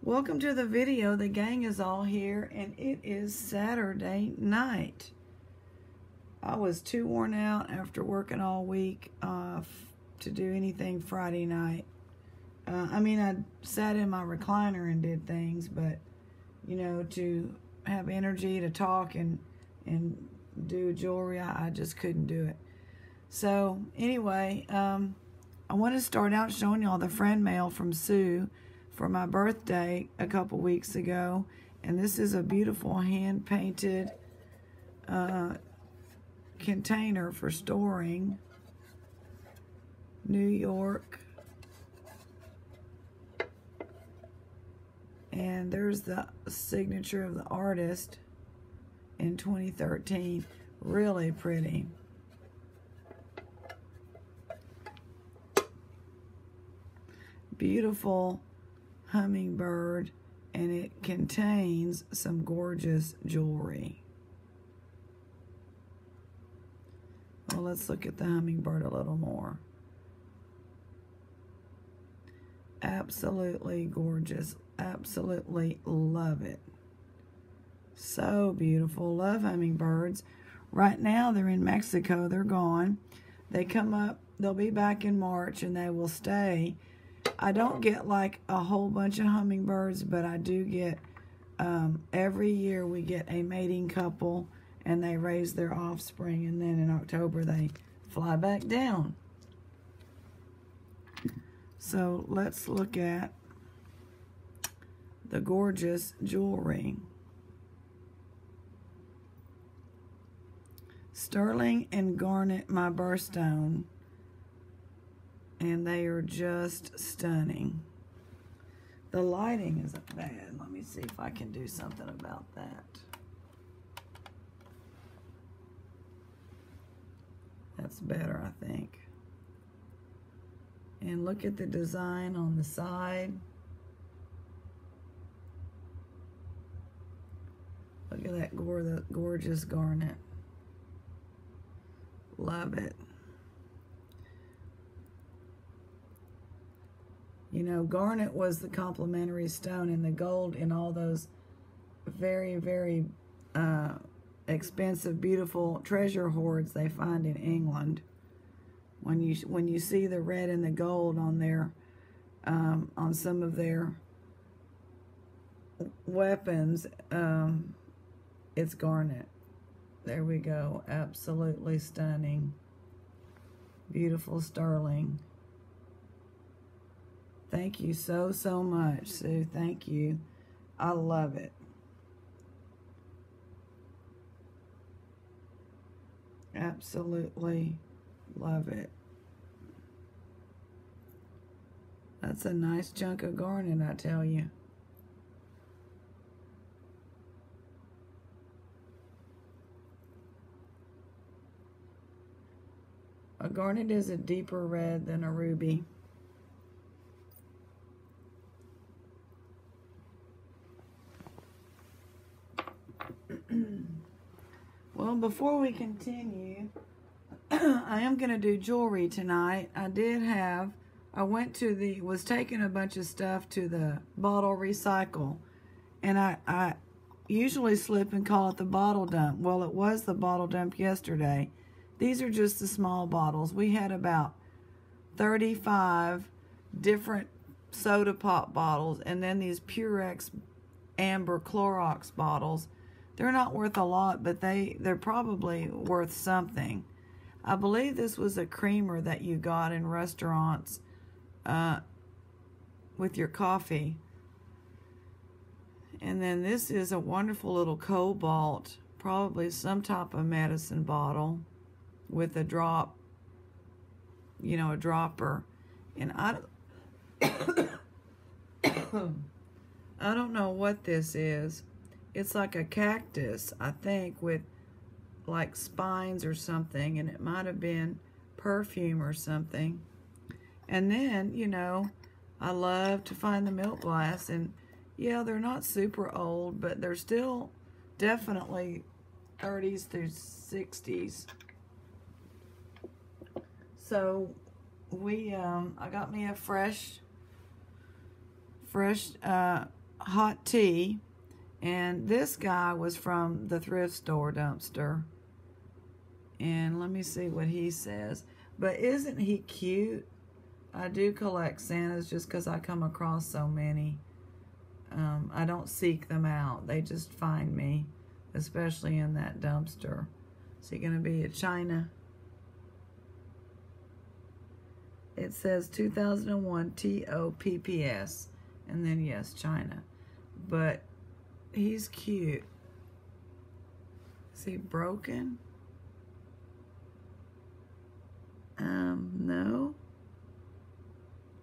Welcome to the video. The gang is all here and it is Saturday night. I was too worn out after working all week to do anything Friday night. I sat in my recliner and did things, but you know, to have energy to talk and do jewelry, I just couldn't do it. So anyway, I want to start out showing y'all the friend mail from Sue for my birthday a couple weeks ago. And this is a beautiful hand-painted container for storing. New York. And there's the signature of the artist in 2013. Really pretty. Beautiful hummingbird, and it contains some gorgeous jewelry. Well, let's look at the hummingbird a little more. Absolutely gorgeous. Absolutely love it. So beautiful. Love hummingbirds. Right now they're in Mexico. They're gone. They come up. They'll be back in March and they will stay. I don't get like a whole bunch of hummingbirds, but I do get, every year we get a mating couple and they raise their offspring, and then in October they fly back down. So let's look at the gorgeous jewelry. Sterling and garnet, my birthstone. And they are just stunning. The lighting isn't bad. Let me see if I can do something about that. That's better, I think. And look at the design on the side. Look at that gorgeous garnet. Love it. You know, garnet was the complementary stone, and the gold in all those very, very expensive, beautiful treasure hoards they find in England. When you see the red and the gold on their on some of their weapons, it's garnet. There we go. Absolutely stunning. Beautiful sterling. Thank you so much, Sue. Thank you. I love it. Absolutely love it. That's a nice chunk of garnet, I tell you. A garnet is a deeper red than a ruby. Well, before we continue, I am going to do jewelry tonight. I was taking a bunch of stuff to the bottle recycle, and I usually slip and call it the bottle dump. Well, it was the bottle dump yesterday. These are just the small bottles. We had about 35 different soda pop bottles, and then these Purex amber Clorox bottles. They're not worth a lot, but they're probably worth something. I believe this was a creamer that you got in restaurants with your coffee. And then this is a wonderful little cobalt, probably some type of medicine bottle with a drop, you know, a dropper. And I don't know what this is. It's like a cactus, I think, with like spines or something, and it might have been perfume or something. And then, you know, I love to find the milk glass, and yeah, they're not super old, but they're still definitely 30s through 60s. So I got me a fresh hot tea. And this guy was from the thrift store dumpster. And let me see what he says. But isn't he cute? I do collect Santas just because I come across so many. I don't seek them out. They just find me, especially in that dumpster. Is he going to be a China? It says 2001 TOPPS. And then, yes, China. But he's cute. Is he broken? No.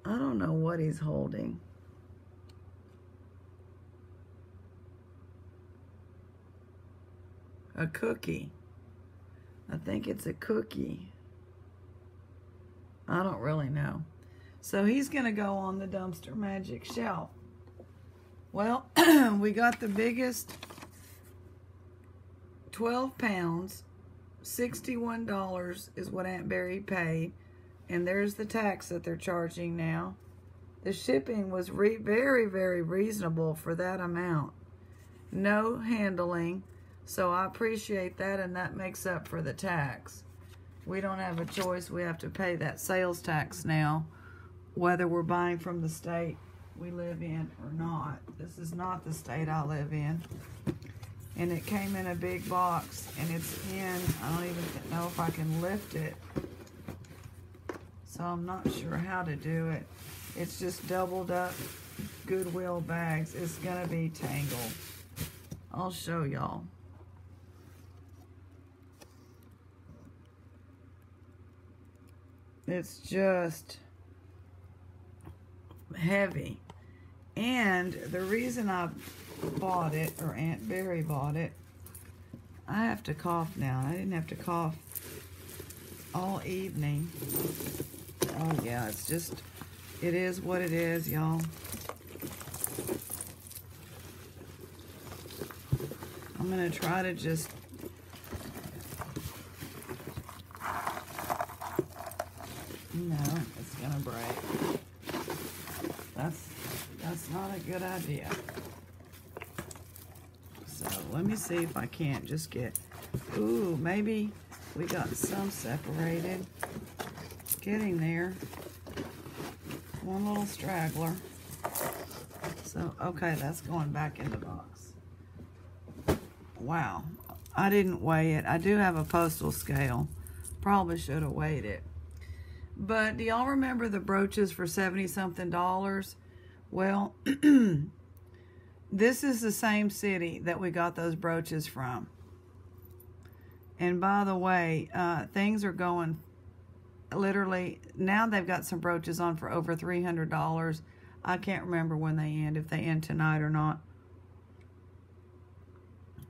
I don't know what he's holding. A cookie. I think it's a cookie. I don't really know. So he's going to go on the dumpster magic shelf. Well, we got the biggest 12 pounds. $61 is what Aunt Barry paid. And there's the tax that they're charging now. The shipping was very, very reasonable for that amount. No handling. So I appreciate that, and that makes up for the tax. We don't have a choice. We have to pay that sales tax now, whether we're buying from the state we live in or not. This is not the state I live in. And it came in a big box, and it's in, I don't even know if I can lift it. So I'm not sure how to do it. It's just doubled up Goodwill bags. It's gonna be tangled. I'll show y'all. It's just heavy. And the reason I bought it, or Aunt Barry bought it, I have to cough now. I didn't have to cough all evening. Oh yeah, it's just, it is what it is, y'all. I'm gonna try to just no, it's gonna break. That's not a good idea. So let me see if I can't just get, ooh, maybe we got some separated. Getting there. One little straggler. So, okay, that's going back in the box. Wow. I didn't weigh it. I do have a postal scale. Probably should have weighed it. But do y'all remember the brooches for $70-something? Well, this is the same city that we got those brooches from. And by the way, things are going literally, now they've got some brooches on for over $300. I can't remember when they end, if they end tonight or not.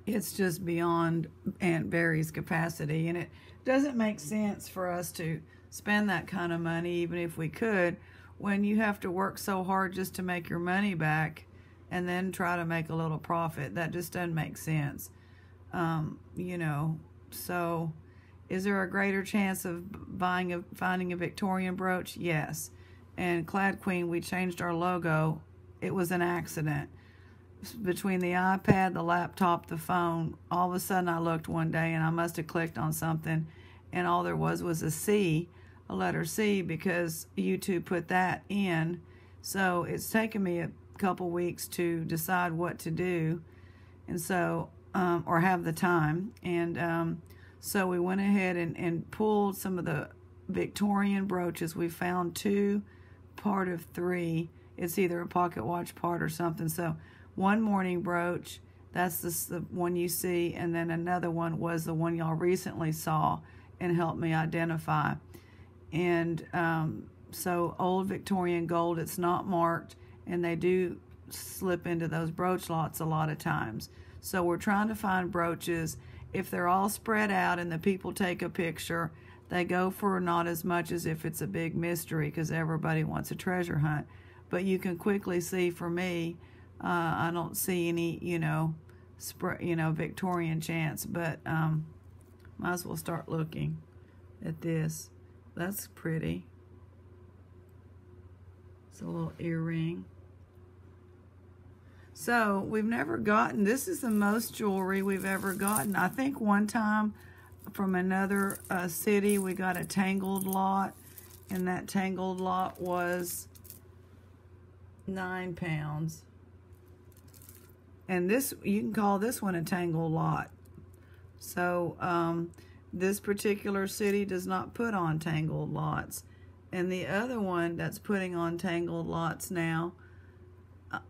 It's just beyond Aunt Barry's capacity, and it doesn't make sense for us to spend that kind of money, even if we could, when you have to work so hard just to make your money back and then try to make a little profit. That just doesn't make sense. You know, so is there a greater chance of finding a Victorian brooch? Yes. And Clad Queen, we changed our logo. It was an accident. Between the iPad, the laptop, the phone, all of a sudden I looked one day and I must have clicked on something, and all there was a C, a letter C, because YouTube put that in. So it's taken me a couple weeks to decide what to do, and so or have the time. And so we went ahead and pulled some of the Victorian brooches. We found 2, part of 3. It's either a pocket watch part or something. So one morning brooch, that's the one you see, and then another one was the one y'all recently saw and helped me identify. And so old Victorian gold, it's not marked, and they do slip into those brooch lots a lot of times. So we're trying to find brooches. If they're all spread out and the people take a picture, they go for not as much as if it's a big mystery, because everybody wants a treasure hunt. But you can quickly see, for me, I don't see any, Victorian chance. But might as well start looking at this. That's pretty. It's a little earring. So we've never gotten, this is the most jewelry we've ever gotten. I think one time from another city we got a tangled lot, and that tangled lot was 9 pounds. And this, you can call this one a tangled lot. So this particular city does not put on tangled lots. And the other one that's putting on tangled lots now,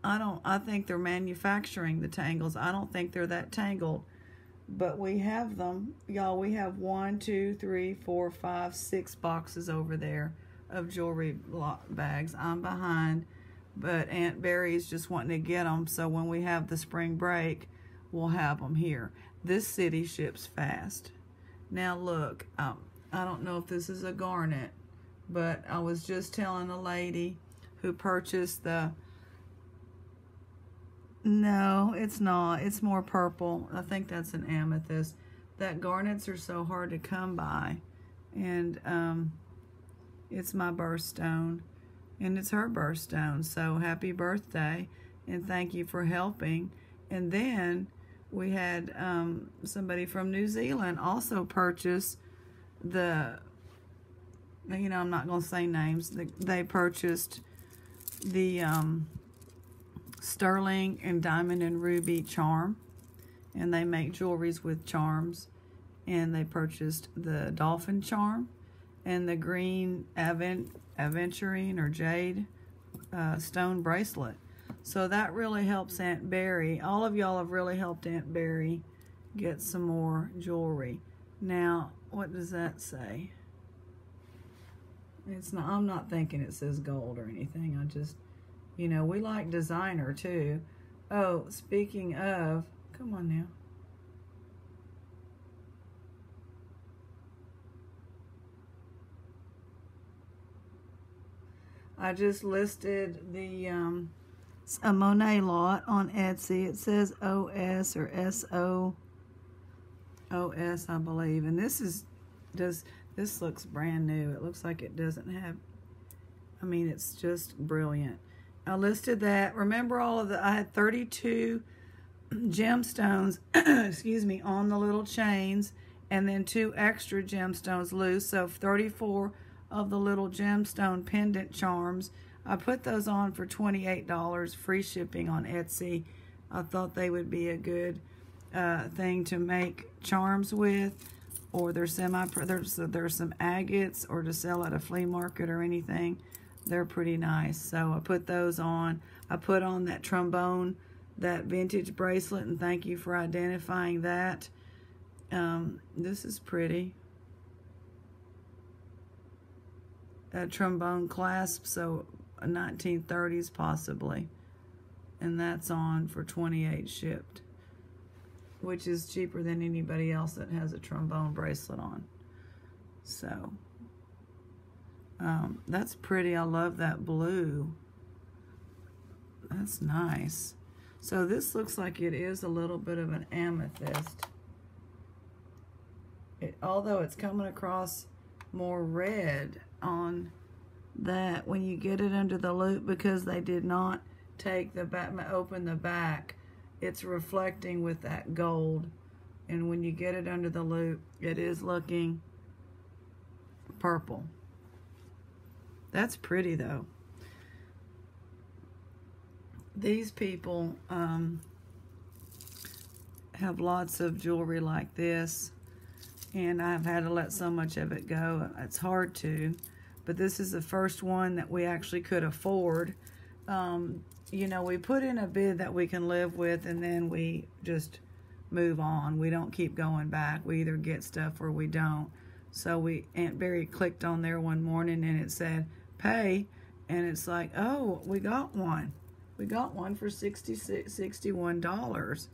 I think they're manufacturing the tangles. I don't think they're that tangled. But we have them. Y'all, we have 1, 2, 3, 4, 5, 6 boxes over there of jewelry bags. I'm behind. But Aunt Barry's just wanting to get them, so when we have the spring break, we'll have them here. This city ships fast. Now look, I don't know if this is a garnet, but I was just telling a lady who purchased the... No, it's not. It's more purple. I think that's an amethyst. That garnets are so hard to come by. And it's my birthstone. And it's her birthstone, so happy birthday, and thank you for helping. And then we had somebody from New Zealand also purchase the, you know, I'm not going to say names, they purchased the sterling and diamond and ruby charm, and they make jewelries with charms. And they purchased the dolphin charm and the green aventurine or jade stone bracelet. So that really helps Aunt Barry. All of y'all have really helped Aunt Barry get some more jewelry. Now, what does that say? It's not, I'm not thinking it says gold or anything. I just, you know, we like designer too. Oh, speaking of, come on now. I just listed the a Monet lot on Etsy. It says OS or SO OS, I believe. And this is this looks brand new. It looks like it doesn't have, I mean, it's just brilliant. I listed that. Remember all of the, I had 32 gemstones, excuse me, on the little chains, and then 2 extra gemstones loose. So 34 of the little gemstone pendant charms. I put those on for $28, free shipping on Etsy. I thought they would be a good thing to make charms with, or there's some agates, or to sell at a flea market or anything. They're pretty nice. So I put those on. I put on that trombone, that vintage bracelet, and thank you for identifying that. This is pretty. A trombone clasp, so a 1930s possibly. And that's on for $28 shipped, which is cheaper than anybody else that has a trombone bracelet on. So that's pretty. I love that blue. That's nice. So this looks like it is a little bit of an amethyst. Although it's coming across more red on that when you get it under the loop, because they did not take the back, open the back, it's reflecting with that gold. And when you get it under the loop, it is looking purple. That's pretty though. These people have lots of jewelry like this, and I've had to let so much of it go. It's hard to, but this is the first one that we actually could afford. You know, we put in a bid that we can live with, and then we just move on. We don't keep going back. We either get stuff or we don't. So Aunt Barry clicked on there one morning and it said pay, and it's like, oh, we got one. We got one for $61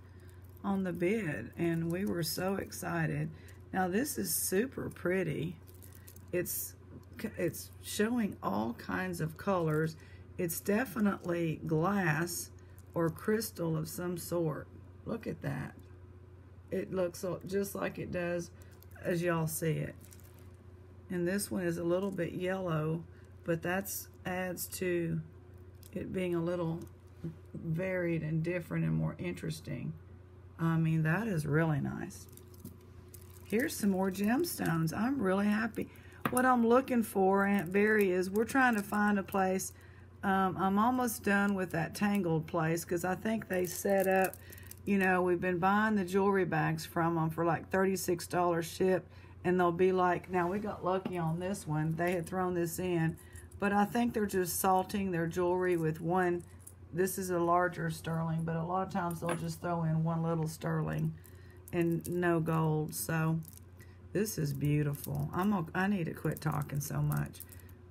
on the bid, and we were so excited. Now this is super pretty. It's showing all kinds of colors. It's definitely glass or crystal of some sort. Look at that. It looks just like it does as y'all see it. And this one is a little bit yellow, but that adds to it being a little varied and different and more interesting. I mean, that is really nice. Here's some more gemstones. I'm really happy. What I'm looking for, Aunt Barry, is we're trying to find a place. I'm almost done with that Tangled place because I think they set up, you know, we've been buying the jewelry bags from them for like $36 shipped, and they'll be like, now we got lucky on this one. They had thrown this in, but I think they're just salting their jewelry with one. This is a larger sterling, but a lot of times they'll just throw in one little sterling and no gold. So this is beautiful. I need to quit talking so much,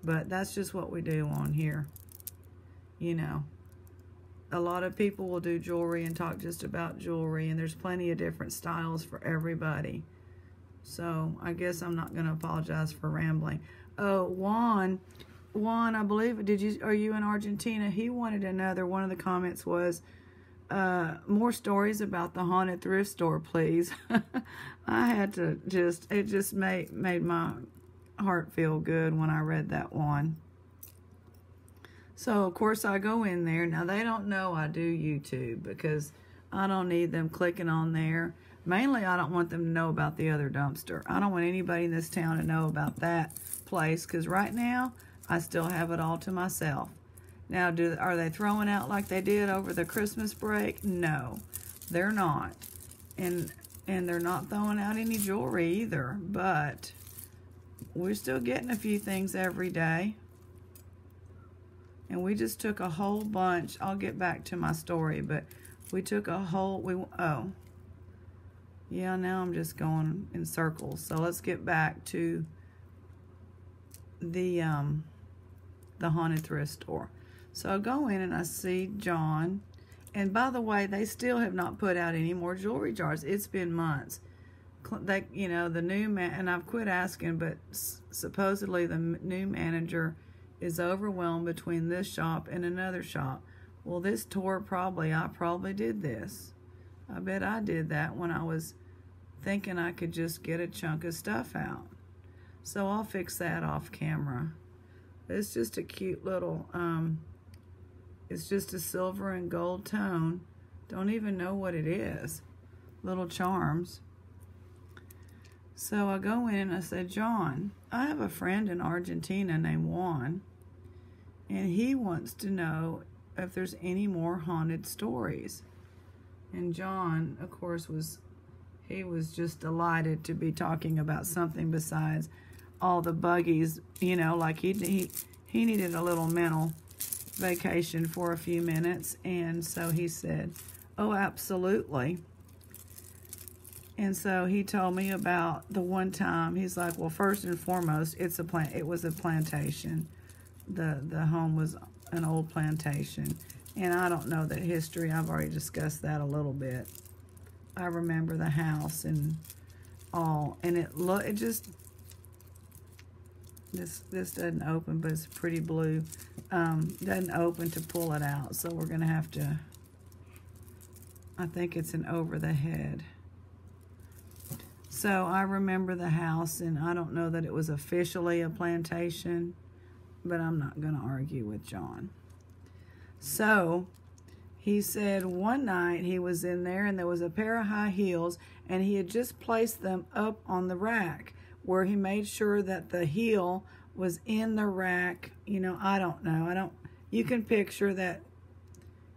but that's just what we do on here. You know, a lot of people will do jewelry and talk just about jewelry, and there's plenty of different styles for everybody. So I guess I'm not going to apologize for rambling. Oh, Juan, I believe, are you in Argentina? He wanted another, one of the comments was, more stories about the haunted thrift store, please. I had to it just made my heart feel good when I read that one. So, of course, I go in there. Now, they don't know I do YouTube because I don't need them clicking on there. Mainly, I don't want them to know about the other dumpster. I don't want anybody in this town to know about that place because right now, I still have it all to myself. Now, are they throwing out like they did over the Christmas break? No, they're not. And they're not throwing out any jewelry either. But we're still getting a few things every day. And we just took a whole bunch. I'll get back to my story, but we took a whole, oh. Yeah, now I'm just going in circles. So let's get back to the haunted thrift store. So I go in and I see John. And by the way, they still have not put out any more jewelry jars. It's been months. You know, the new man, and I've quit asking, but supposedly the new manager is overwhelmed between this shop and another shop. Well, this tour I probably did this. I bet I did that when I was thinking I could just get a chunk of stuff out. So I'll fix that off camera. It's just a cute little, it's just a silver and gold tone. Don't even know what it is. Little charms. So I go in and I said, John, I have a friend in Argentina named Juan, and he wants to know if there's any more haunted stories. And John, of course, he was just delighted to be talking about something besides all the buggies, you know, like he needed a little mental vacation for a few minutes. And so he said, oh, absolutely. And so he told me about the one time. He's like, well, first and foremost, it was a plantation. The home was an old plantation. And I don't know that history. I've already discussed that a little bit. I remember the house and all. And it just, this doesn't open, but it's pretty blue. Doesn't open to pull it out. So we're going to have to, I think it's an over the head. So I remember the house, and I don't know that it was officially a plantation, but I'm not going to argue with John. So he said one night he was in there, and there was a pair of high heels, and he had just placed them up on the rack where he made sure that the heel was in the rack. You know, I don't know. You can picture that,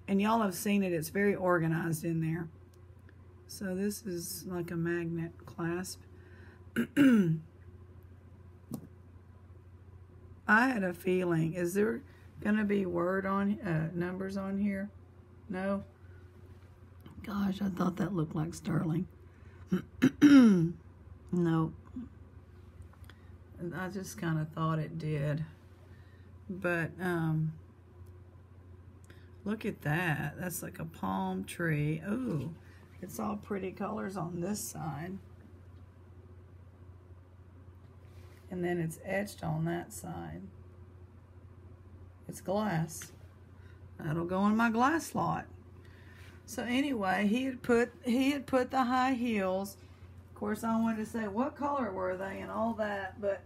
and y'all have seen it. It's very organized in there. So this is like a magnet clasp. I had a feeling, is there going to be numbers on here? No? Gosh, I thought that looked like sterling. Nope. I just kind of thought it did. But, look at that. That's like a palm tree. Ooh. It's all pretty colors on this side. And then it's etched on that side. It's glass. That'll go in my glass slot. So anyway, he had put the high heels. Of course, I wanted to say what color were they and all that, but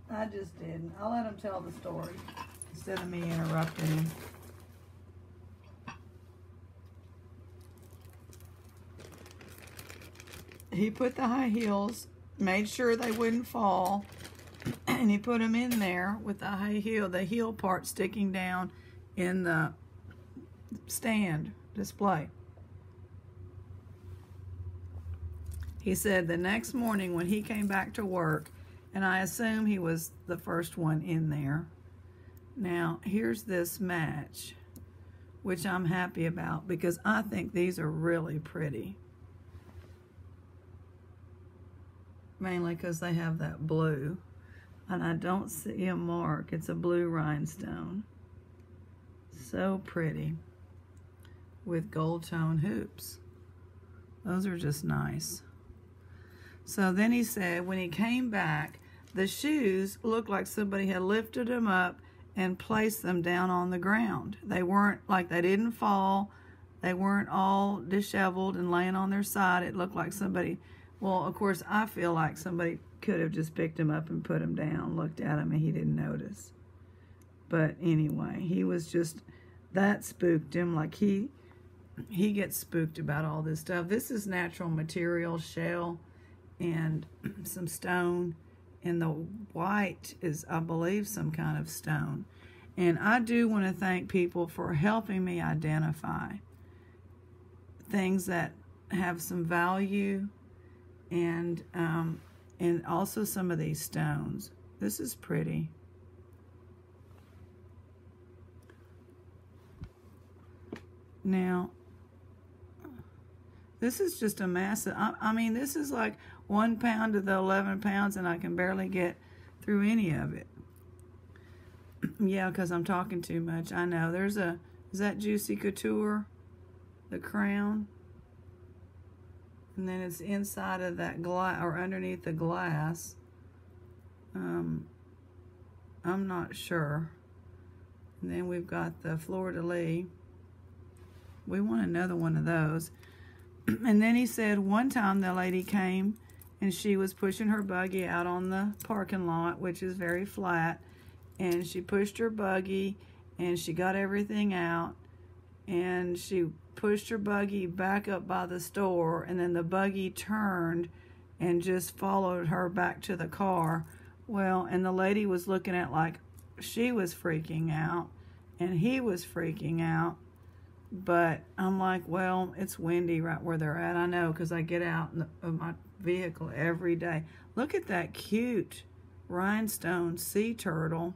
I just didn't. I'll let him tell the story instead of me interrupting him. he put the high heels, made sure they wouldn't fall, and he put them in there with the heel part sticking down in the stand display. He said the next morning when he came back to work, and I assume he was the first one in there. Now, here's this match, which I'm happy about because I think these are really pretty. Mainly because they have that blue. And I don't see a mark. It's a blue rhinestone. So pretty. With gold tone hoops. Those are just nice. So then he said when he came back, the shoes looked like somebody had lifted them up and placed them down on the ground. They weren't like they didn't fall. They weren't all disheveled and laying on their side. It looked like somebody, well, of course, I feel like somebody could have just picked them up and put them down, looked at them, and he didn't notice. But anyway, he was just, that spooked him. Like he gets spooked about all this stuff. This is natural material, shell, and some stone. And the white is, I believe, some kind of stone. And I do want to thank people for helping me identify things that have some value, and also some of these stones. This is pretty. Now, this is just a massive, I mean, this is like 1 pound to the 11 pounds, and I can barely get through any of it. Yeah, because I'm talking too much. I know. There's a, is that Juicy Couture? The crown. And then it's inside of that glass, or underneath the glass. I'm not sure. And then we've got the fleur-de-lis. We want another one of those. And then he said one time the lady came and she was pushing her buggy out on the parking lot, which is very flat. And she pushed her buggy and she got everything out. And she pushed her buggy back up by the store. And then the buggy turned and just followed her back to the car. Well, and the lady was looking at like she was freaking out. And he was freaking out. But I'm like, well, it's windy right where they're at. I know because I get out of my vehicle every day. Look at that cute rhinestone sea turtle.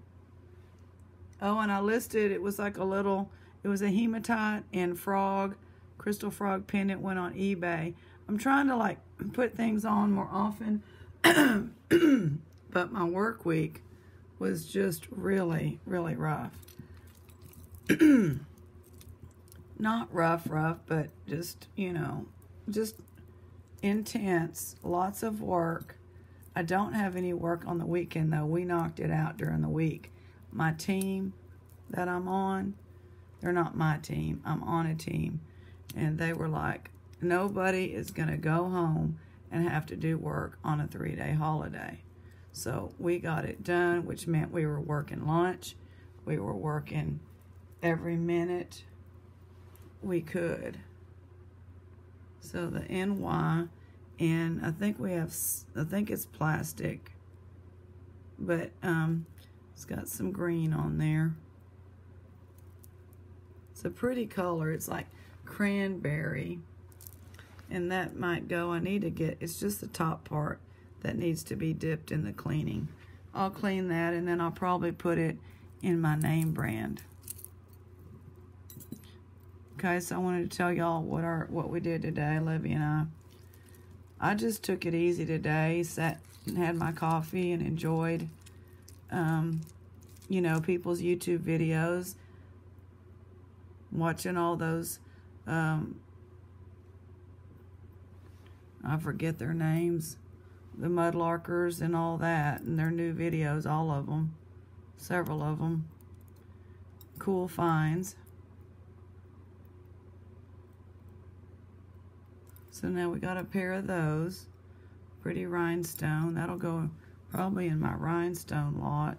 Oh, and I listed, it was like a little, it was a hematite and frog, crystal frog pendant, went on eBay. I'm trying to like put things on more often. But my work week was just really, really rough. Not rough, but just, you know, just intense, lots of work. I don't have any work on the weekend, though. We knocked it out during the week. My team that I'm on, they're not my team. I'm on a team. And they were like, nobody is going to go home and have to do work on a 3-day holiday. So we got it done, which meant we were working lunch. We were working every minute we could. So the NY, and I think we have, I think it's plastic, but it's got some green on there. It's a pretty color. It's like cranberry, and that might go. I need to get, it's just the top part that needs to be dipped in the cleaning. I'll clean that, and then I'll probably put it in my name brand. Okay, so I wanted to tell y'all what we did today, Livy and I just took it easy today, sat and had my coffee and enjoyed, you know, people's YouTube videos, watching all those, I forget their names, the Mudlarkers and all that, and their new videos, all of them, several of them, cool finds. So now we got a pair of those. Pretty rhinestone. That'll go probably in my rhinestone lot.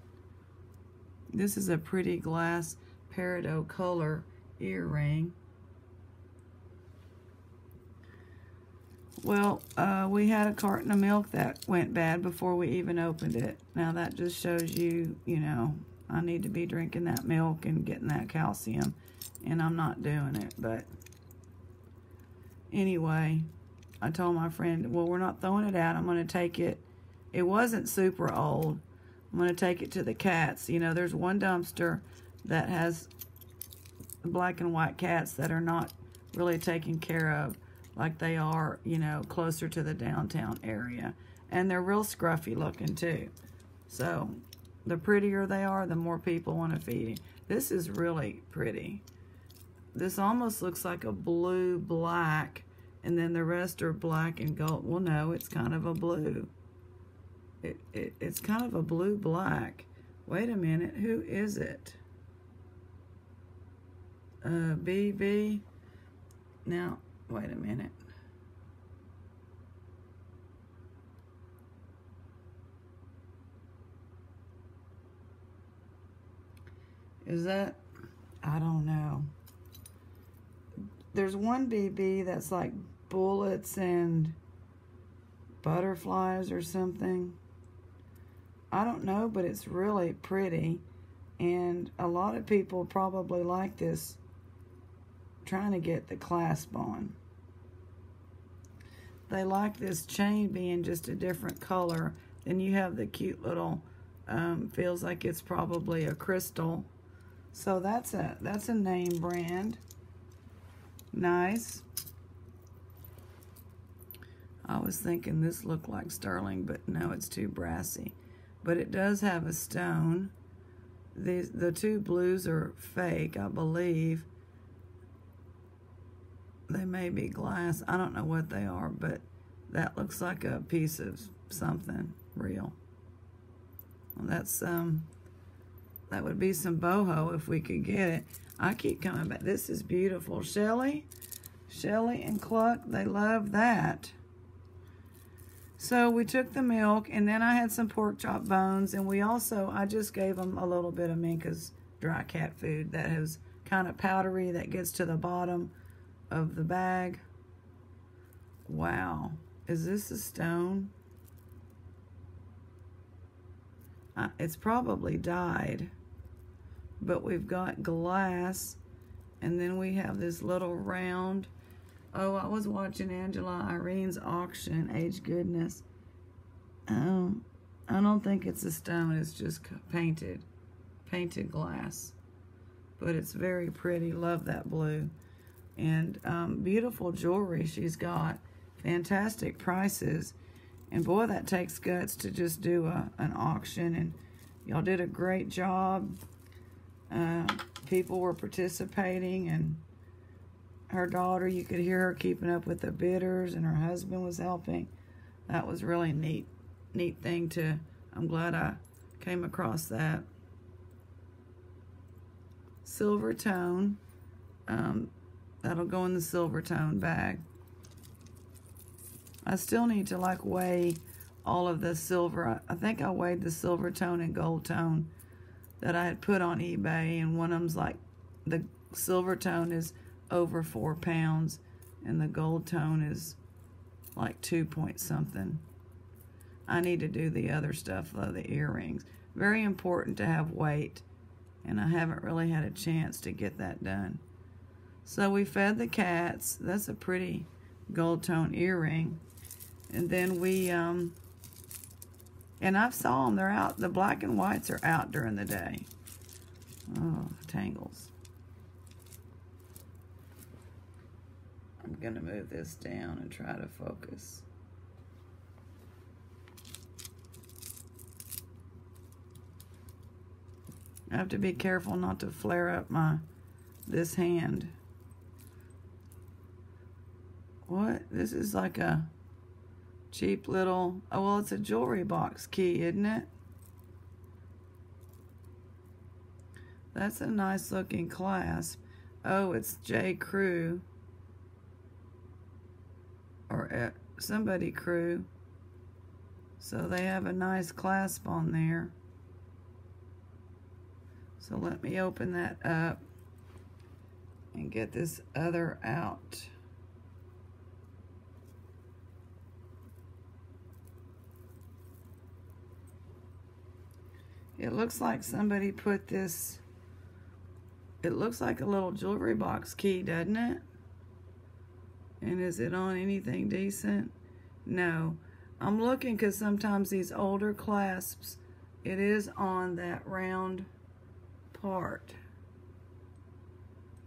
This is a pretty glass peridot color earring. Well, we had a carton of milk that went bad before we even opened it. Now that just shows you, you know, I need to be drinking that milk and getting that calcium, and I'm not doing it. But anyway, I told my friend, well, we're not throwing it out. I'm going to take it. It wasn't super old. I'm going to take it to the cats. You know, there's one dumpster that has black and white cats that are not really taken care of like they are, you know, closer to the downtown area. And they're real scruffy looking too. So the prettier they are, the more people want to feed it. This is really pretty. This almost looks like a blue-black, and then the rest are black and gold. Well, no, it's kind of a blue. It's kind of a blue-black. Wait a minute, who is it? BB. Now, wait a minute. Is that, I don't know. There's one BB that's like bullets and butterflies or something. I don't know, but it's really pretty. And a lot of people probably like this, trying to get the clasp on. They like this chain being just a different color. Then you have the cute little, feels like it's probably a crystal. So that's a name brand. Nice. I was thinking this looked like sterling, but no, it's too brassy. But it does have a stone. The two blues are fake, I believe. They may be glass. I don't know what they are, but that looks like a piece of something real. Well, that's that would be some boho if we could get it. I keep coming back. This is beautiful. Shelly and Cluck, they love that. So we took the milk, and then I had some pork chop bones, and I just gave them a little bit of Minka's dry cat food that is kind of powdery, that gets to the bottom of the bag. Wow. Is this a stone? It's probably dyed, but we've got glass, and then we have this little round. Oh, I was watching Angela Irene's auction, age goodness. I don't think it's a stone, it's just painted glass, but it's very pretty. Love that blue. And beautiful jewelry she's got, fantastic prices. And boy, that takes guts to just do an auction, and y'all did a great job. People were participating, and her daughter, you could hear her keeping up with the bidders, and her husband was helping. That was really neat thing to, I'm glad I came across that. Silver tone, that'll go in the silver tone bag. I still need to like weigh all of the silver. I think I weighed the silver tone and gold tone that I had put on eBay, and one of them's like, the silver tone is over 4 pounds, and the gold tone is like 2 point something. I need to do the other stuff though, the earrings. Very important to have weight, and I haven't really had a chance to get that done. So we fed the cats. That's a pretty gold tone earring. And then we, and I saw them, they're out, the black and whites are out during the day. Oh, tangles. I'm gonna move this down and try to focus. I have to be careful not to flare up this hand. What? This is like a cheap little, oh, well, it's a jewelry box key, isn't it? That's a nice looking clasp. Oh, it's J. Crew. Or somebody Crew. So they have a nice clasp on there. So let me open that up and get this other out. It looks like somebody put this, it looks like a little jewelry box key, doesn't it? And is it on anything decent? No. I'm looking because sometimes these older clasps, it is on that round part.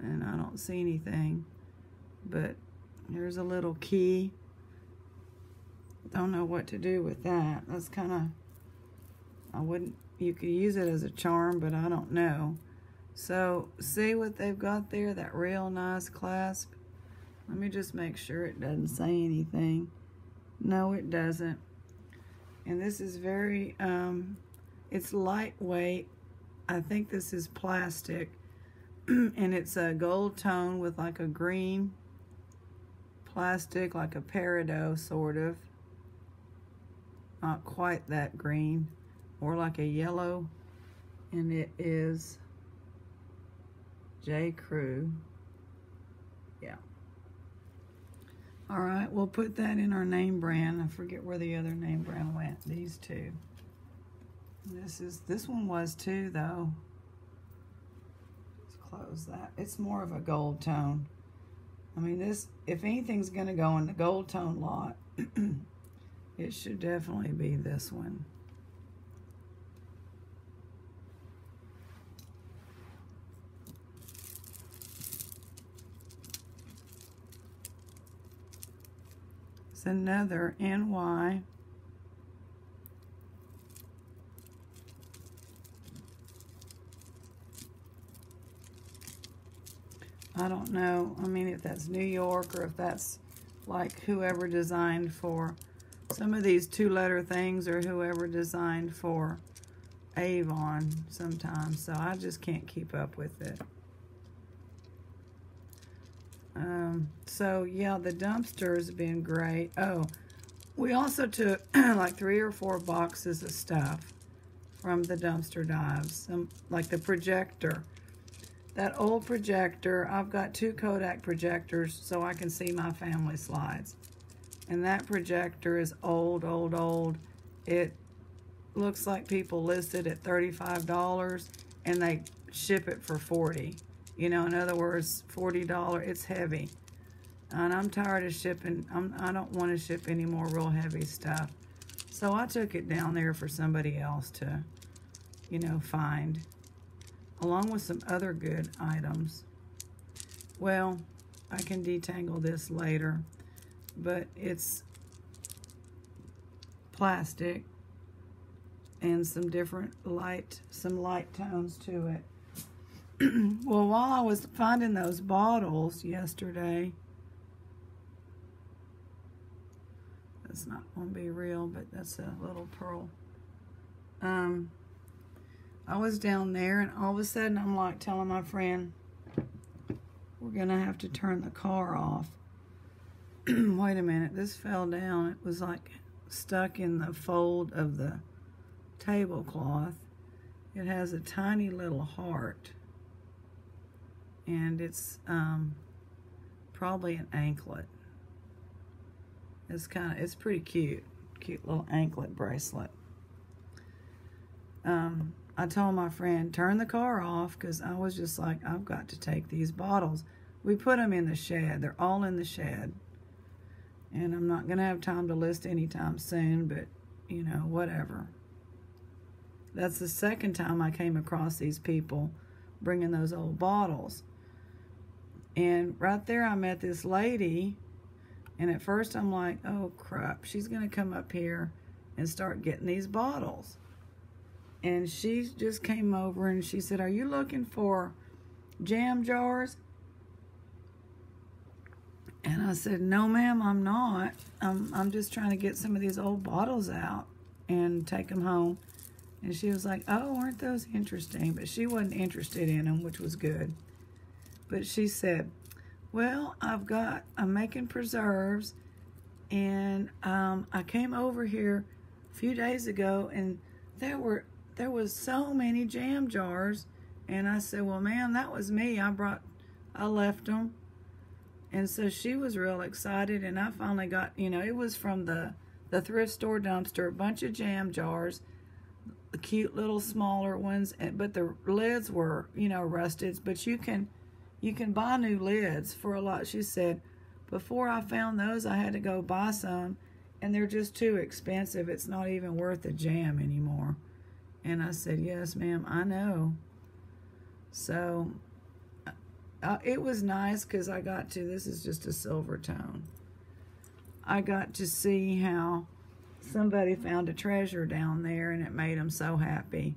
And I don't see anything. But here's a little key. Don't know what to do with that. That's kind of, I wouldn't, you could use it as a charm, but I don't know. So, see what they've got there? That real nice clasp. Let me just make sure it doesn't say anything. No, it doesn't. And this is very, it's lightweight. I think this is plastic. And it's a gold tone with like a green plastic, like a peridot sort of. Not quite that green. Or like a yellow. And it is J. Crew. Yeah. All right, we'll put that in our name brand. I forget where the other name brand went. These two. This one was too, though. Let's close that. It's more of a gold tone. I mean, this, if anything's going to go in the gold tone lot, it should definitely be this one. It's another NY. I don't know. I mean, if that's New York or if that's like whoever designed for some of these two-letter things or whoever designed for Avon sometimes. So I just can't keep up with it. So yeah, the dumpster's been great. Oh, we also took like 3 or 4 boxes of stuff from the dumpster dives. Like the projector. That old projector, I've got 2 Kodak projectors so I can see my family slides. And that projector is old, old, old. It looks like people listed at $35 and they ship it for $40. You know, in other words, $40, it's heavy. And I'm tired of shipping. I don't want to ship any more real heavy stuff. So I took it down there for somebody else to, you know, find. Along with some other good items. Well, I can detangle this later. But it's plastic. And some different light tones to it. Well, while I was finding those bottles yesterday, that's not going to be real, but that's a little pearl. I was down there, and all of a sudden, I'm like telling my friend, we're going to have to turn the car off. Wait a minute, this fell down. It was like stuck in the fold of the tablecloth. It has a tiny little heart. And it's probably an anklet. It's pretty cute. Cute little anklet bracelet. I told my friend, turn the car off, because I was just like, I've got to take these bottles. We put them in the shed. They're all in the shed. And I'm not going to have time to list anytime soon, but, you know, whatever. That's the second time I came across these people bringing those old bottles. And right there I met this lady, and at first I'm like, oh crap, she's going to come up here and start getting these bottles. And she just came over and she said, are you looking for jam jars? And I said, no ma'am, I'm not. I'm just trying to get some of these old bottles out and take them home. And she was like, oh, aren't those interesting? But she wasn't interested in them, which was good. But she said, well, I'm making preserves, and I came over here a few days ago, and there was so many jam jars. And I said, well, ma'am, that was me. I left them. And so she was real excited, and I finally got, you know, it was from the thrift store dumpster, a bunch of jam jars, cute little smaller ones, but the lids were, you know, rusted. But you can buy new lids for a lot. She said, before I found those, I had to go buy some, and they're just too expensive. It's not even worth a jam anymore. And I said, yes, ma'am, I know. So it was nice because I got to, this is just a silver tone. I got to see how somebody found a treasure down there, and it made them so happy.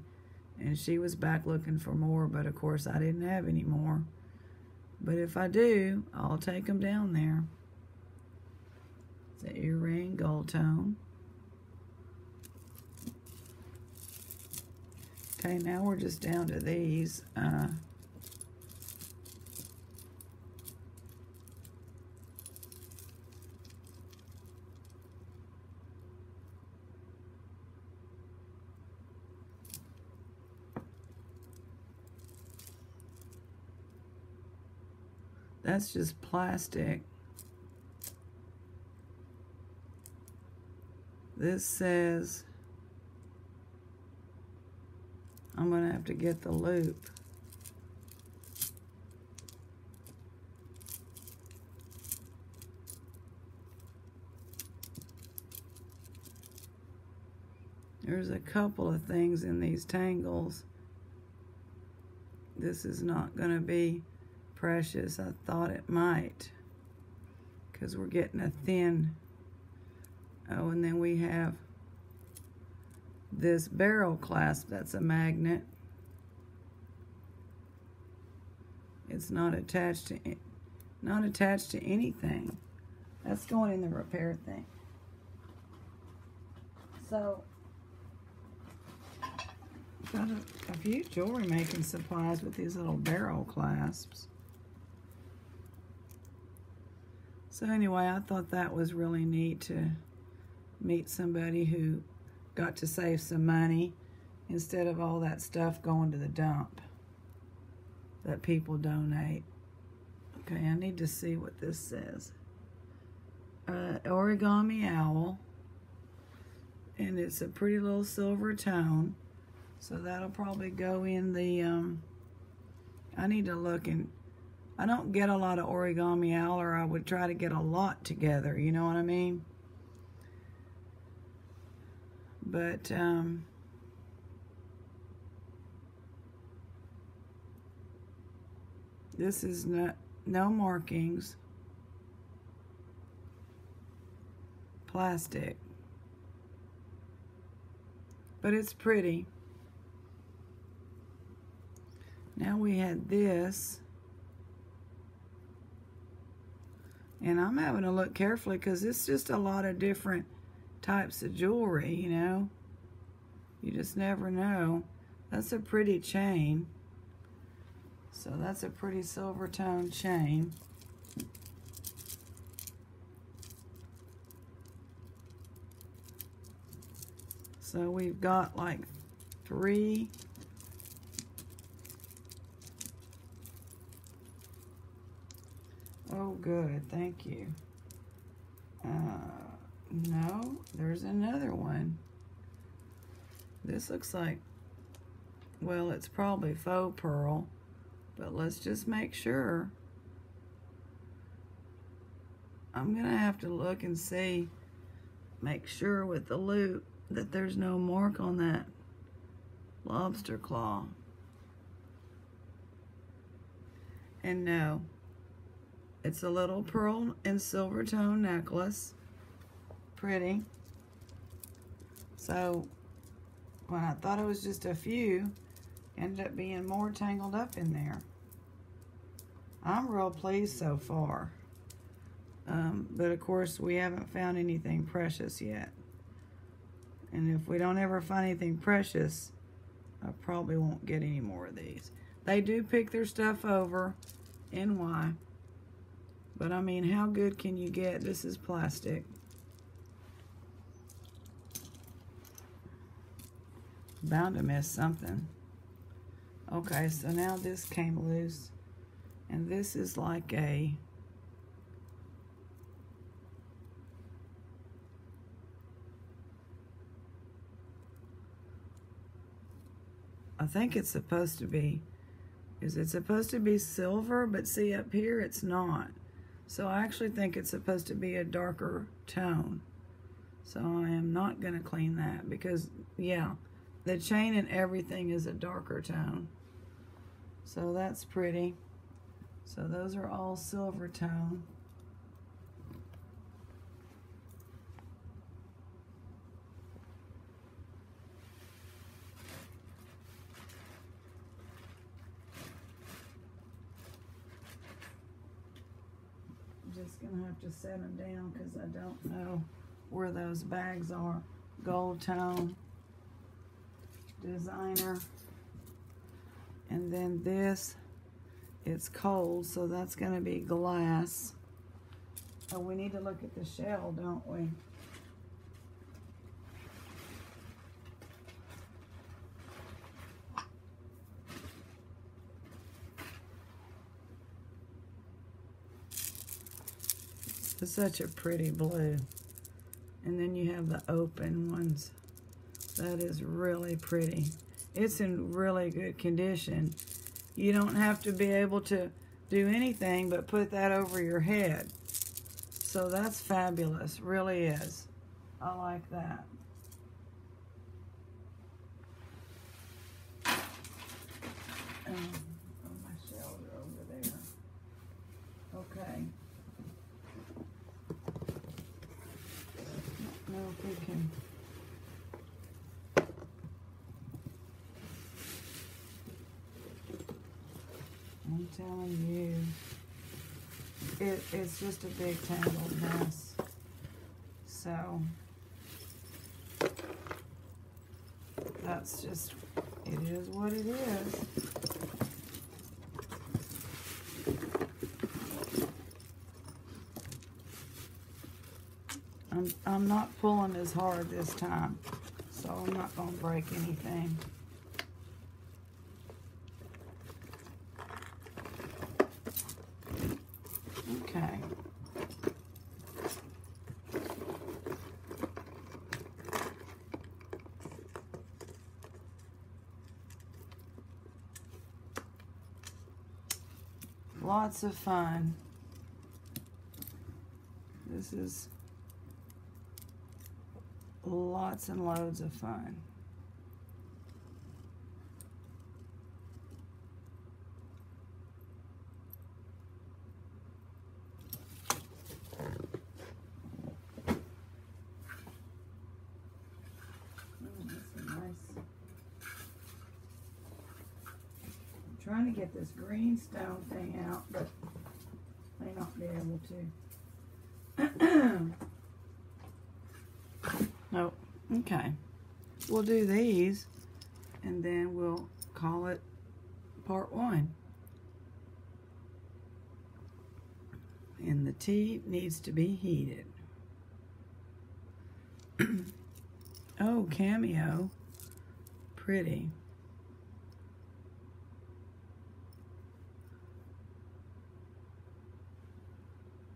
And she was back looking for more, but of course I didn't have any more. But if I do, I'll take them down there. It's an earring, gold tone. Okay, now we're just down to these. That's just plastic. This says, I'm going to have to get the loop. There's a couple of things in these tangles. This is not going to be precious. I thought it might, because we're getting a thin. Oh, and then we have this barrel clasp. That's a magnet. It's not attached to anything. That's going in the repair thing. So got a few jewelry making supplies with these little barrel clasps. So anyway, I thought that was really neat to meet somebody who got to save some money instead of all that stuff going to the dump that people donate. Okay, I need to see what this says. Origami owl, and it's a pretty little silver tone, so that'll probably go in the I need to look, and I don't get a lot of origami owl, or I would try to get a lot together, you know what I mean? But this is no markings, plastic, but it's pretty. Now we had this, and I'm having to look carefully because it's just a lot of different types of jewelry, you know. You just never know. That's a pretty chain. So that's a pretty silver tone chain. So we've got like 3. Oh, good, thank you. No, there's another one. This looks like, well, it's probably faux pearl, but let's just make sure. I'm gonna have to look and see, make sure with the loop that there's no mark on that lobster claw. And no, it's a little pearl and silver tone necklace. Pretty. So when I thought it was just a few, ended up being more tangled up in there. I'm real pleased so far. But of course we haven't found anything precious yet. And if we don't ever find anything precious, I probably won't get any more of these. They do pick their stuff over NY. But I mean, how good can you get? This is plastic. Bound to miss something. Okay, so now this came loose, and this is like a I think it's supposed to be, is it supposed to be silver? But see, up here it's not. So I actually think it's supposed to be a darker tone. So I am not going to clean that because, yeah, the chain and everything is a darker tone. So that's pretty. So those are all silver tone. I'm just going to have to set them down because I don't know where those bags are. Gold tone, designer, and then this, it's cold, so that's going to be glass. Oh, we need to look at the shell, don't we? It's such a pretty blue. And then you have the open ones. That is really pretty. It's in really good condition. You don't have to be able to do anything but put that over your head. So that's fabulous, really is. I like that. Oh, my shells are over there. Okay. I don't know if we can. I'm telling you, it's just a big tangled mess. So that's just, it is what it is. I'm not pulling as hard this time, so I'm not going to break anything. Okay. Lots of fun. This is lots and loads of fun. Trying to get this green stone thing out, but may not be able to. Nope. Okay. We'll do these, and then we'll call it part 1. And the tea needs to be heated. Oh, cameo. Pretty.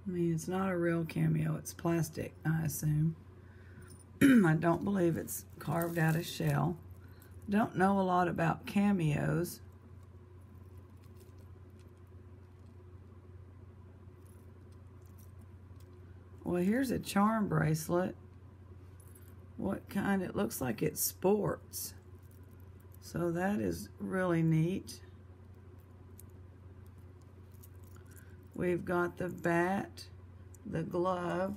I mean, it's not a real cameo, it's plastic, I assume. I don't believe it's carved out of shell. Don't know a lot about cameos. Well, here's a charm bracelet. What kind? It looks like it's sports. So that is really neat. We've got the bat, the glove,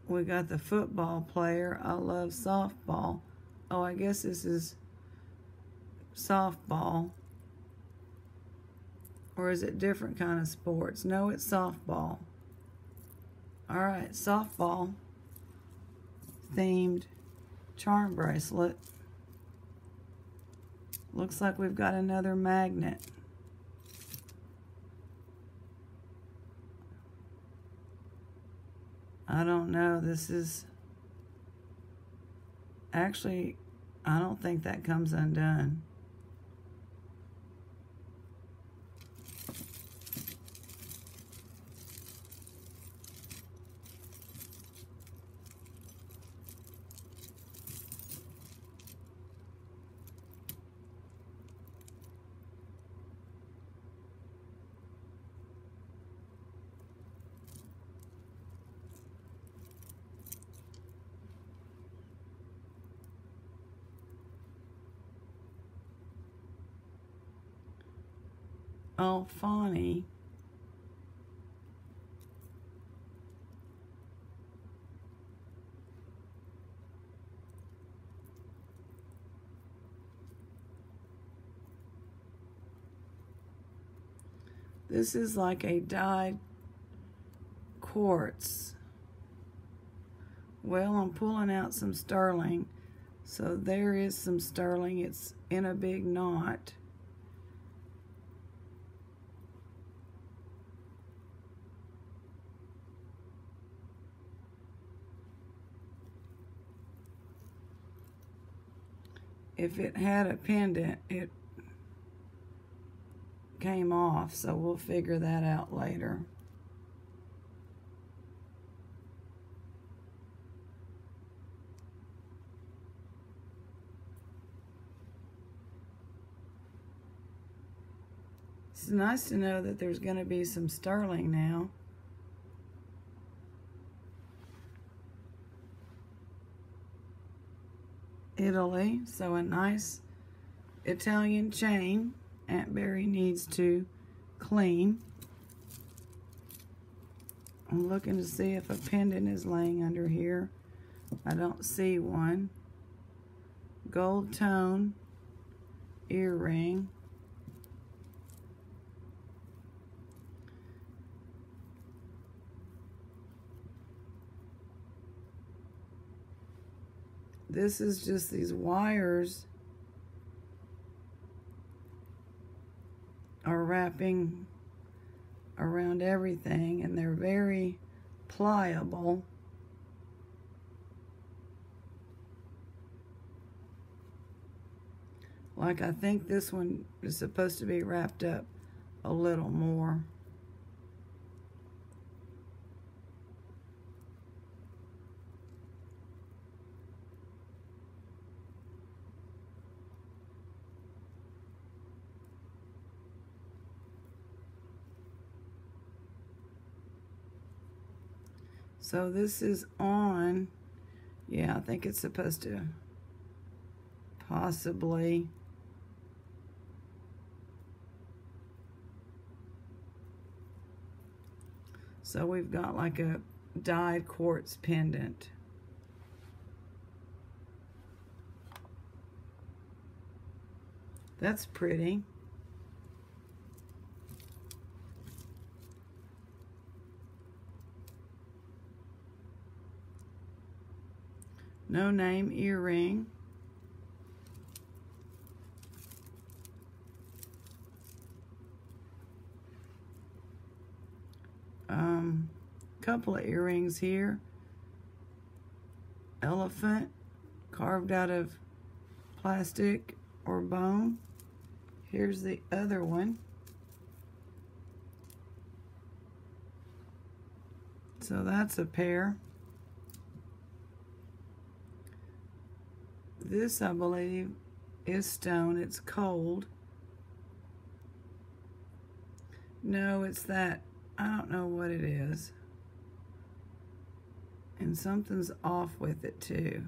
we got the football player. I love softball. Oh, I guess this is softball. Or is it different kind of sports? No, it's softball. All right, softball themed charm bracelet. Looks like we've got another magnet. I don't know. This is actually, I don't think that comes undone. Alfani. This is like a dyed quartz. Well, I'm pulling out some sterling. So there is some sterling. It's in a big knot. If it had a pendant, it came off, so we'll figure that out later. It's nice to know that there's going to be some sterling now. Italy, so a nice Italian chain. Aunt Barry needs to clean. I'm looking to see if a pendant is laying under here. I don't see one. Gold tone earring. This is just these wires are wrapping around everything, and they're very pliable. Like, I think this one is supposed to be wrapped up a little more. So this is on, yeah, I think it's supposed to possibly, so we've got like a dyed quartz pendant. That's pretty. No name earring. Couple of earrings here. Elephant, carved out of plastic or bone. Here's the other one. So that's a pair. This, I believe, is stone. It's cold. No, it's that. I don't know what it is. And something's off with it, too.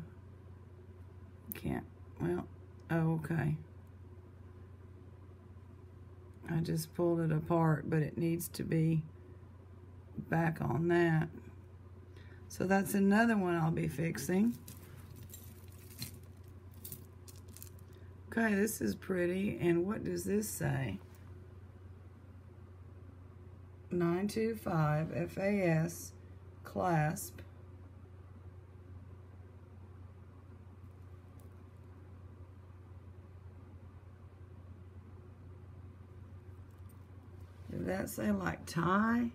Can't, well, oh, okay. I just pulled it apart, but it needs to be back on that. So that's another one I'll be fixing. Okay, this is pretty. And what does this say? 925 FAS clasp. Did that say like tie?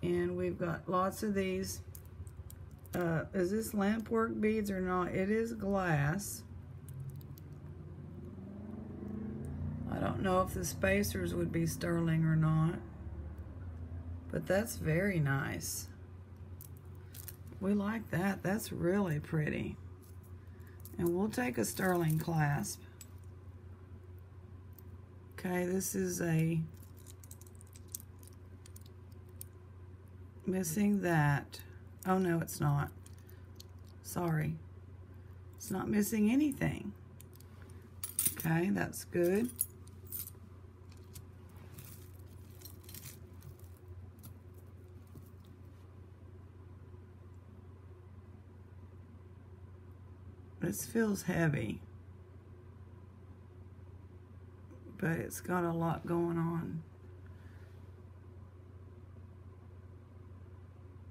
And we've got lots of these. Is this lampwork beads or not? It is glass. I don't know if the spacers would be sterling or not, but that's very nice. We like that. That's really pretty. And we'll take a sterling clasp. Okay, this is a missing that. Oh no, it's not. Sorry. It's not missing anything. Okay, that's good. This feels heavy, but it's got a lot going on.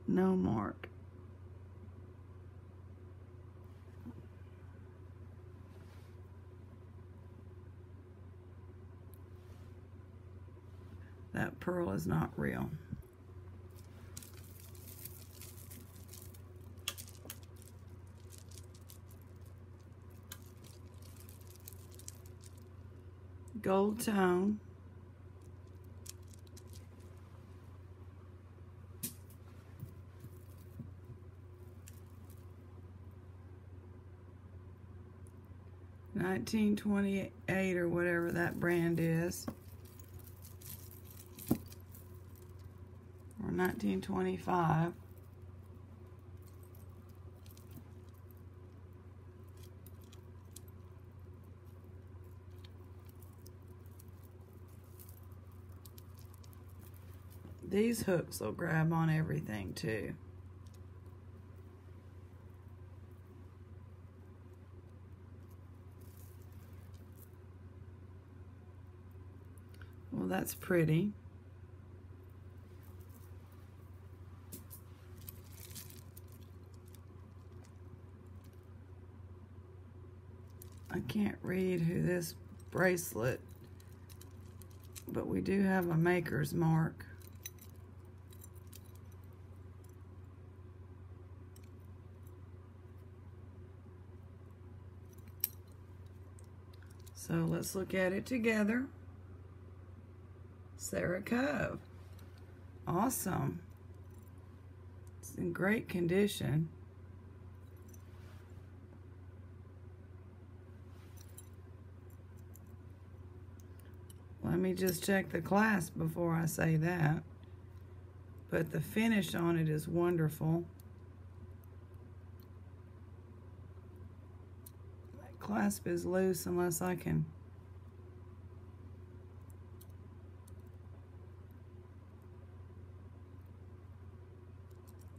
No mark. That pearl is not real. Gold tone. $19.28 or whatever that brand is. Or $19.25. These hooks will grab on everything too. Well, that's pretty. I can't read who this bracelet, but we do have a maker's mark. So let's look at it together. Sarah Cove. Awesome. It's in great condition. Let me just check the clasp before I say that. But the finish on it is wonderful. That clasp is loose unless I can.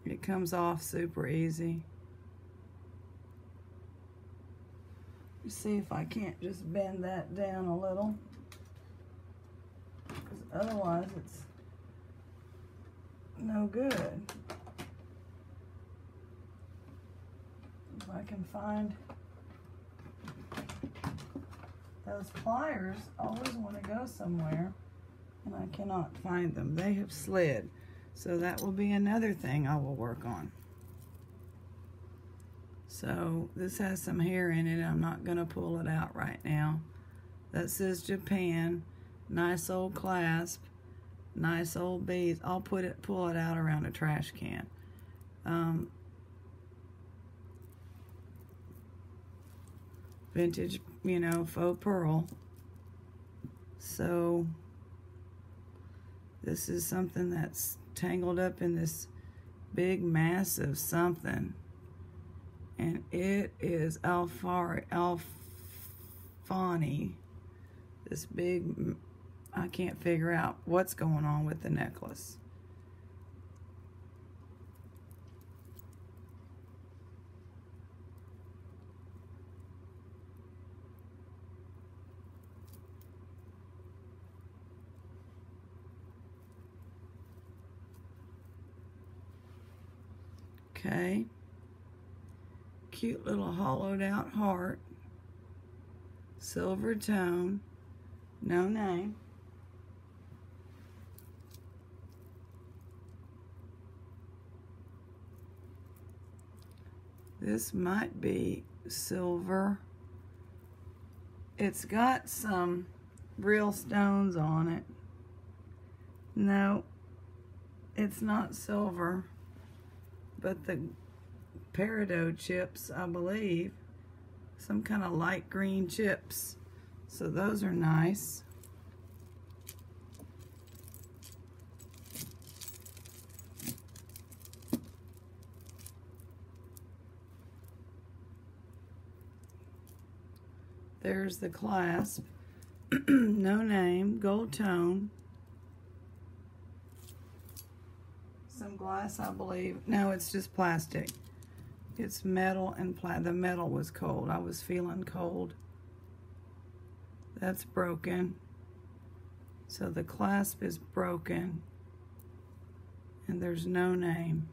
It comes off super easy. Let's see if I can't just bend that down a little. Because otherwise it's no good. If I can find those pliers, always want to go somewhere and I cannot find them. They have slid. So that will be another thing I will work on. So this has some hair in it. I'm not going to pull it out right now. That says Japan. Nice old clasp. Nice old beads. I'll pull it out around a trash can. Vintage, you know, faux pearl. So this is something that's tangled up in this big mass of something, and it is alfani, this big, I can't figure out what's going on with the necklace. Okay, cute little hollowed out heart, silver tone, no name. This might be silver. It's got some real stones on it. No, it's not silver. But the peridot chips, I believe, some kind of light green chips. So those are nice. There's the clasp. No name, gold tone. Some glass, I believe. No, it's just plastic. It's metal and the metal was cold. I was feeling cold. That's broken. So the clasp is broken and there's no name.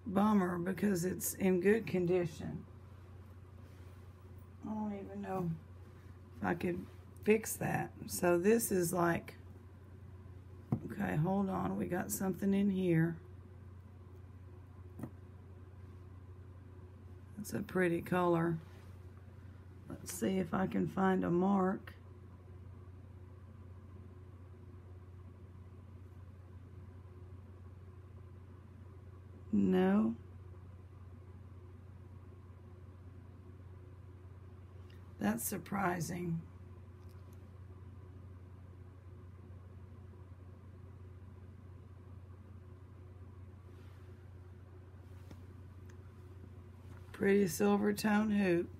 Bummer, because it's in good condition. I don't even know if I could fix that. So this is like, okay, hold on, we got something in here. That's a pretty color. Let's see if I can find a mark. No. That's surprising. Pretty silver tone hoop.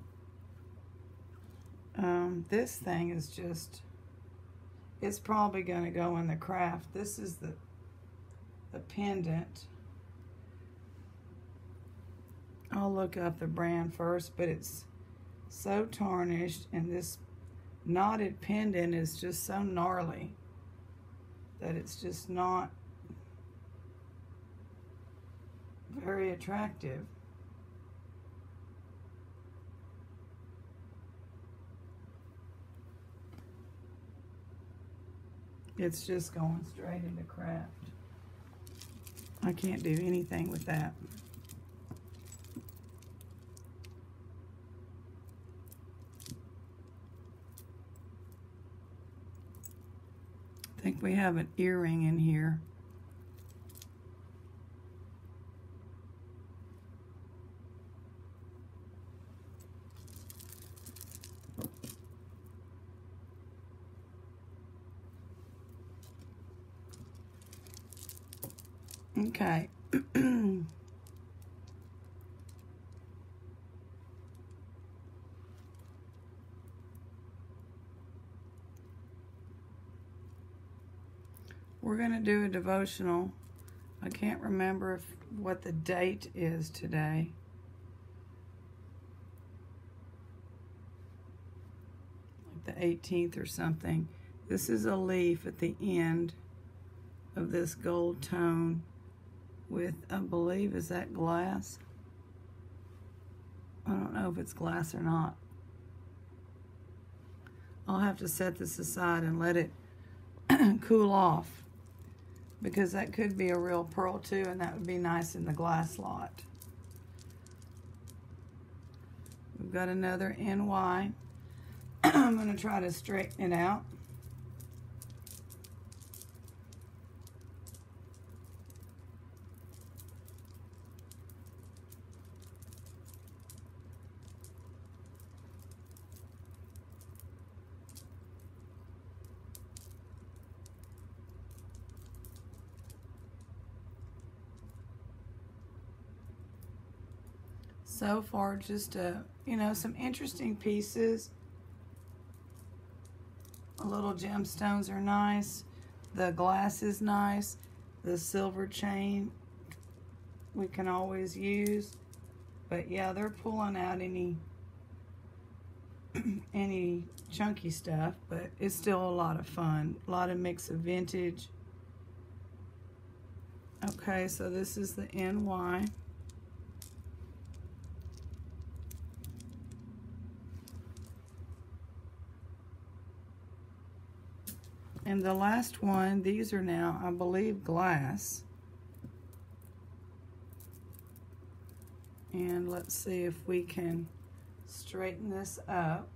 This thing is just, it's probably going to go in the craft. This is the pendant. I'll look up the brand first, but it's so tarnished, and this knotted pendant is just so gnarly that it's just not very attractive. It's just going straight into craft. I can't do anything with that. I think we have an earring in here. Okay. We're going to do a devotional. I can't remember what the date is today. Like the 18th or something. This is a leaf at the end of this gold tone with, I believe, is that glass? I don't know if it's glass or not. I'll have to set this aside and let it cool off, because that could be a real pearl too, and that would be nice in the glass lot. We've got another NY. I'm going to try to straighten it out. So far, just you know, some interesting pieces. The little gemstones are nice. The glass is nice. The silver chain we can always use. But yeah, they're pulling out any chunky stuff, but it's still a lot of fun. A lot of mix of vintage. Okay, so this is the NY. And the last one, these are now, I believe, glass. And let's see if we can straighten this up.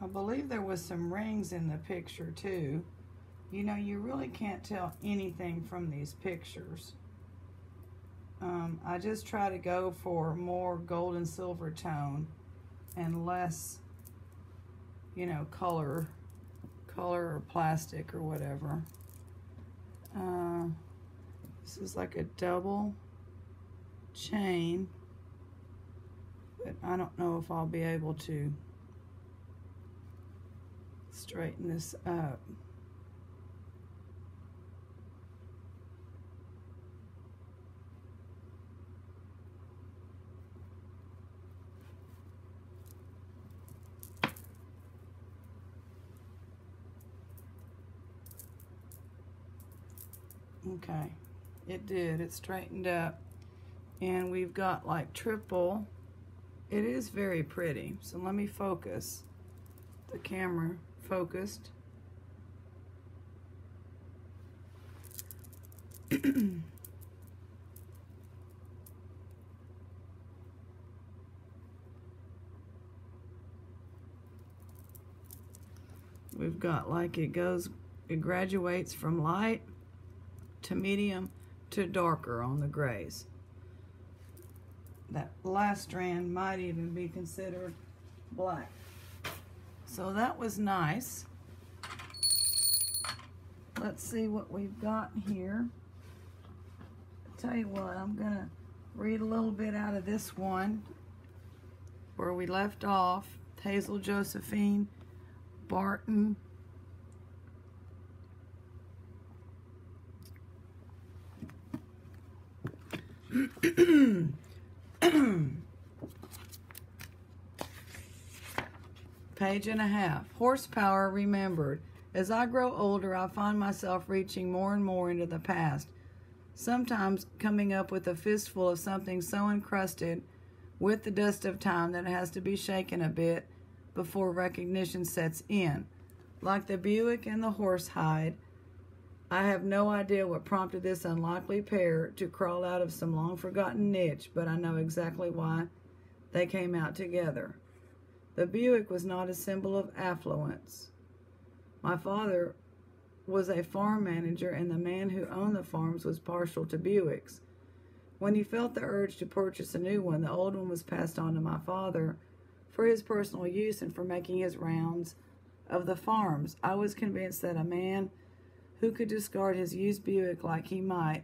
I believe there was some rings in the picture too. You know, you really can't tell anything from these pictures. I just try to go for more gold and silver tone and less, you know, color or plastic or whatever. This is like a double chain, but I don't know if I'll be able to straighten this up. Okay, it did. It straightened up. And we've got like triple. It is very pretty. So let me focus. The camera focused. We've got like it graduates from light to medium to darker on the grays. That last strand might even be considered black. So that was nice. Let's see what we've got here. I'll tell you what, I'm gonna read a little bit out of this one where we left off. Hazel Josephine Barton. Page and a half. Horsepower remembered. As I grow older, I find myself reaching more and more into the past, sometimes coming up with a fistful of something so encrusted with the dust of time that it has to be shaken a bit before recognition sets in. Like the Buick and the horsehide, I have no idea what prompted this unlikely pair to crawl out of some long-forgotten niche, but I know exactly why they came out together. The Buick was not a symbol of affluence. My father was a farm manager, and the man who owned the farms was partial to Buicks. When he felt the urge to purchase a new one, the old one was passed on to my father for his personal use and for making his rounds of the farms. I was convinced that a man who could discard his used Buick like he might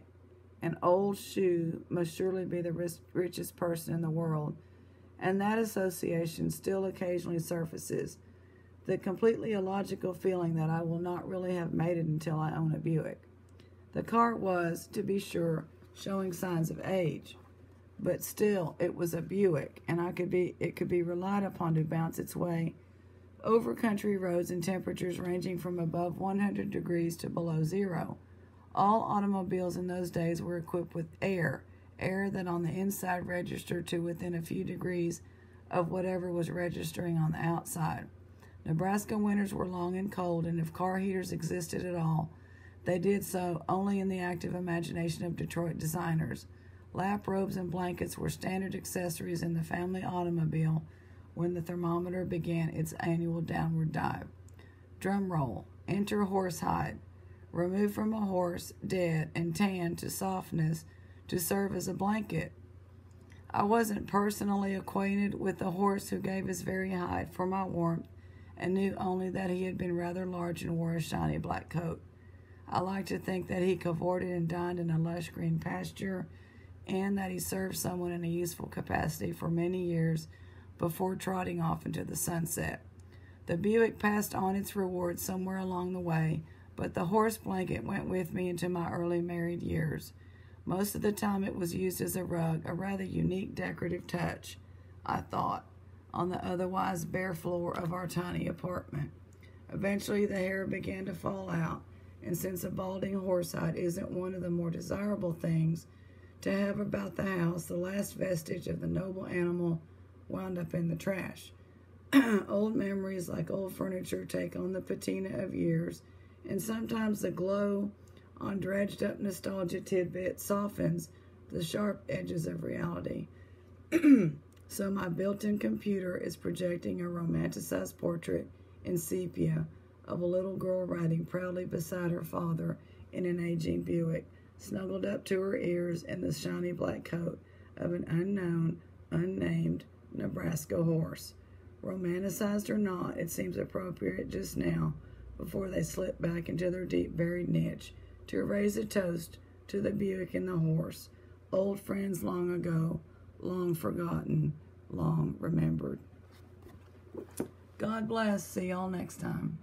an old shoe must surely be the richest person in the world, and that association still occasionally surfaces. The completely illogical feeling that I will not really have made it until I own a Buick. The car was, to be sure, showing signs of age, but still it was a Buick, and it could be relied upon to bounce its way over country roads in temperatures ranging from above 100 degrees to below zero. All automobiles in those days were equipped with air that on the inside registered to within a few degrees of whatever was registering on the outside. Nebraska winters were long and cold, and if car heaters existed at all, they did so only in the active imagination of Detroit designers. Lap robes and blankets were standard accessories in the family automobile when the thermometer began its annual downward dive. Drum roll. Enter horsehide, removed from a horse, dead and tanned to softness to serve as a blanket. I wasn't personally acquainted with the horse who gave his very hide for my warmth, and knew only that he had been rather large and wore a shiny black coat. I like to think that he cavorted and dined in a lush green pasture, and that he served someone in a useful capacity for many years before trotting off into the sunset. The Buick passed on its reward somewhere along the way, but the horse blanket went with me into my early married years. Most of the time it was used as a rug, a rather unique decorative touch, I thought, on the otherwise bare floor of our tiny apartment. Eventually the hair began to fall out, and since a balding horsehide isn't one of the more desirable things to have about the house, the last vestige of the noble animal wound up in the trash. Old memories, like old furniture, take on the patina of years, and sometimes the glow on dredged up nostalgia tidbits softens the sharp edges of reality. So my built-in computer is projecting a romanticized portrait in sepia of a little girl riding proudly beside her father in an aging Buick, snuggled up to her ears in the shiny black coat of an unknown, unnamed Nebraska horse. Romanticized or not, it seems appropriate just now, before they slip back into their deep-buried niche, to raise a toast to the Buick and the horse, old friends long ago, long forgotten, long remembered. God bless. See y'all next time.